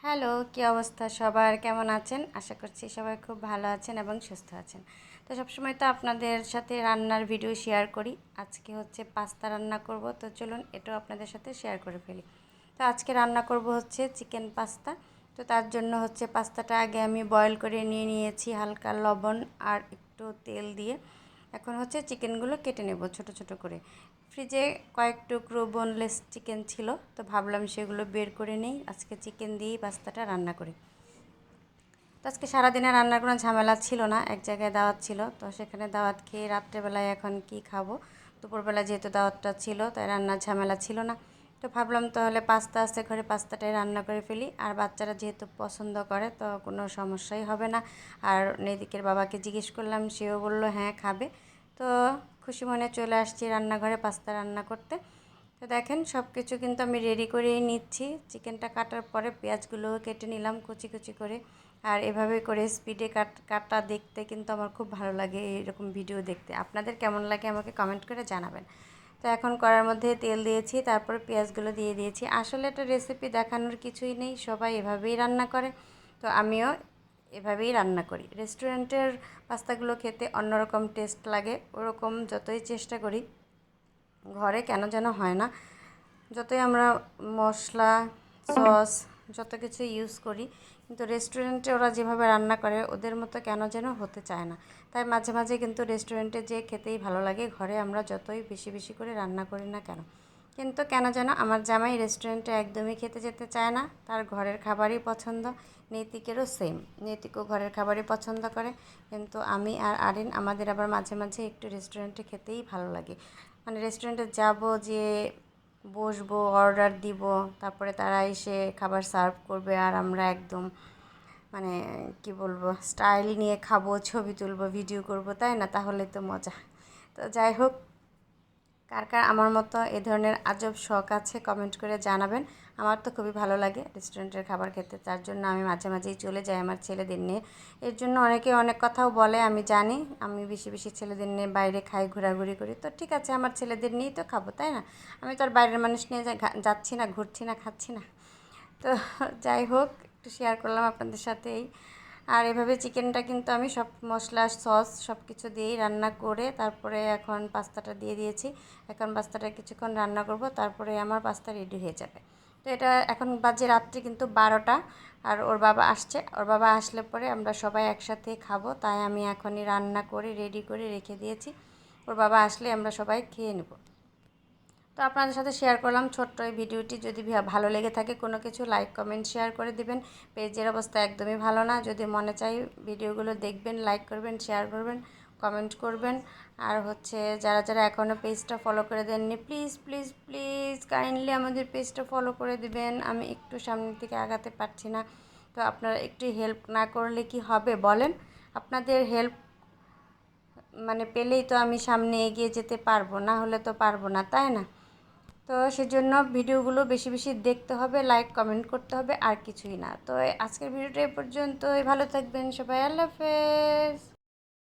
Hello, কী অবস্থা সবার? কেমন আছেন? আশা করছি সবাই খুব ভালো আছেন এবং সুস্থ আছেন। তো সবসময় তো আপনাদের সাথে রান্নার ভিডিও শেয়ার করি। আজকে হচ্ছে পাস্তা রান্না করব, তো চলুন এটাও আপনাদের সাথে শেয়ার করে ফেলি। তো আজকে রান্না করব হচ্ছে চিকেন পাস্তা। তো তার জন্য হচ্ছে পাস্তাটা আগে আমি বয়েল করে নিয়ে নিয়েছি হালকা লবণ আর একটু তেল দিয়ে। এখন হচ্ছে চিকেনগুলো কেটে নেব ছোট ছোট করে। ফ্রিজে কয়েক টুকরো বোনলেস চিকেন ছিল, তো ভাবলাম সেগুলো বের করে নেই, আজকে চিকেন দিয়েই পাস্তাটা রান্না করি। তো আজকে সারাদিনে রান্নার কোনো ঝামেলা ছিল না, এক জায়গায় দাওয়াত ছিল, তো সেখানে দাওয়াত খেয়ে রাত্রেবেলায় এখন কি খাবো, দুপুরবেলা যেহেতু দাওয়াতটা ছিল তাই রান্নার ঝামেলা ছিল না। তো ভাবলাম তাহলে পাস্তা আছে ঘরে, পাস্তাটাই রান্না করে ফেলি। আর বাচ্চারা যেহেতু পছন্দ করে তো কোনো সমস্যাই হবে না। আর নেদিকের বাবাকে জিজ্ঞেস করলাম, সেও বললো হ্যাঁ খাবে। তো খুশি মনে চলে আসছি রান্নাঘরে পাস্তা রান্না করতে। তো দেখেন সব কিছু কিন্তু আমি রেডি করেই নিচ্ছি। চিকেনটা কাটার পরে পেঁয়াজগুলোও কেটে নিলাম কুচি কুচি করে। আর এভাবে করে স্পিডে কাটা দেখতে কিন্তু আমার খুব ভালো লাগে, এরকম ভিডিও দেখতে। আপনাদের কেমন লাগে আমাকে কমেন্ট করে জানাবেন। তো এখন কড়ার মধ্যে তেল দিয়েছি, তারপরে পেঁয়াজগুলো দিয়ে দিয়েছি। আসলে এটা রেসিপি দেখানোর কিছুই নেই, সবাই এভাবেই রান্না করে, তো আমিও এভাবেই রান্না করি। রেস্টুরেন্টের পাস্তাগুলো খেতে অন্যরকম টেস্ট লাগে, ওরকম যতই চেষ্টা করি ঘরে কেন যেন হয় না। যতই আমরা মশলা সস যত কিছু ইউজ করি, কিন্তু রেস্টুরেন্টে ওরা যেভাবে রান্না করে ওদের মতো কেন যেন হতে চায় না। তাই মাঝে মাঝে কিন্তু রেস্টুরেন্টে যেয়ে খেতেই ভালো লাগে, ঘরে আমরা যতই বেশি বেশি করে রান্না করি না কেন। কিন্তু কেন যেন আমার জামাই রেস্টুরেন্টে একদমই খেতে যেতে চায় না, তার ঘরের খাবারই পছন্দ। নৈতিকেরও সেম, নৈতিকও ঘরের খাবারই পছন্দ করে। কিন্তু আমি আর আরিন আমাদের আবার মাঝে মাঝে একটু রেস্টুরেন্টে খেতেই ভালো লাগে। মানে রেস্টুরেন্টে যাব, যে বসবো, অর্ডার দিব, তারপরে তারা এসে খাবার সার্ভ করবে আর আমরা একদম মানে কি বলবো স্টাইল নিয়ে খাবো, ছবি তুলবো, ভিডিও করব, তাই না? তাহলে তো মজা। তো যাই হোক, কার কার আমার মতো এ ধরনের আজব শখ আছে কমেন্ট করে জানাবেন। আমার তো খুবই ভালো লাগে রেস্টুরেন্টের খাবার খেতে, তার জন্য আমি মাঝে মাঝেই চলে যাই আমার ছেলেদের নিয়ে। এর জন্য অনেকে অনেক কথাও বলে, আমি জানি আমি বেশি বেশি ছেলেদের নিয়ে বাইরে খাই, ঘোরাঘুরি করি। তো ঠিক আছে, আমার ছেলেদের নিয়েই তো খাবো, তাই না? আমি তো আর বাইরের মানুষ নিয়ে যাচ্ছি না, ঘুরছি না, খাচ্ছি না। তো যাই হোক, একটু শেয়ার করলাম আপনাদের সাথেই। আর এভাবে চিকেনটা কিন্তু আমি সব মশলা সস সব কিছু দিয়েই রান্না করে তারপরে এখন পাস্তাটা দিয়ে দিয়েছি। এখন পাস্তাটা কিছুক্ষণ রান্না করব, তারপরে আমার পাস্তা রেডি হয়ে যাবে। তো এটা এখন বাজে রাত্রি কিন্তু 12টা। আর ওর বাবা আসছে, ওর বাবা আসলে পরে আমরা সবাই একসাথে খাবো, তাই আমি এখনই রান্না করে রেডি করে রেখে দিয়েছি। ওর বাবা আসলে আমরা সবাই খেয়ে নেব। তো আপনাদের সাথে শেয়ার করলাম ছোট্ট এই ভিডিওটি। যদি ভালো লেগে থাকে কোনো কিছু, লাইক কমেন্ট শেয়ার করে দিবেন। পেজের অবস্থা একদমই ভালো না, যদি মনে চাই ভিডিওগুলো দেখবেন, লাইক করবেন, শেয়ার করবেন, কমেন্ট করবেন। আর হচ্ছে যারা যারা এখনও পেজটা ফলো করে দেননি, প্লিজ প্লিজ প্লিজ কাইন্ডলি আমাদের পেজটা ফলো করে দিবেন। আমি একটু সামনের দিকে আগাতে পারছি না, তো আপনারা একটু হেল্প না করলে কি হবে বলেন? আপনাদের হেল্প মানে পেলেই তো আমি সামনে এগিয়ে যেতে পারবো, না হলে তো পারবো না, তাই না? তো সেজন্য ভিডিওগুলো বেশি বেশি দেখতে হবে, লাইক কমেন্ট করতে হবে, আর কিছুই না। তো আজকের ভিডিওটা এ পর্যন্তই। ভালো থাকবেন সবাই, আল্লাহ হাফেজ।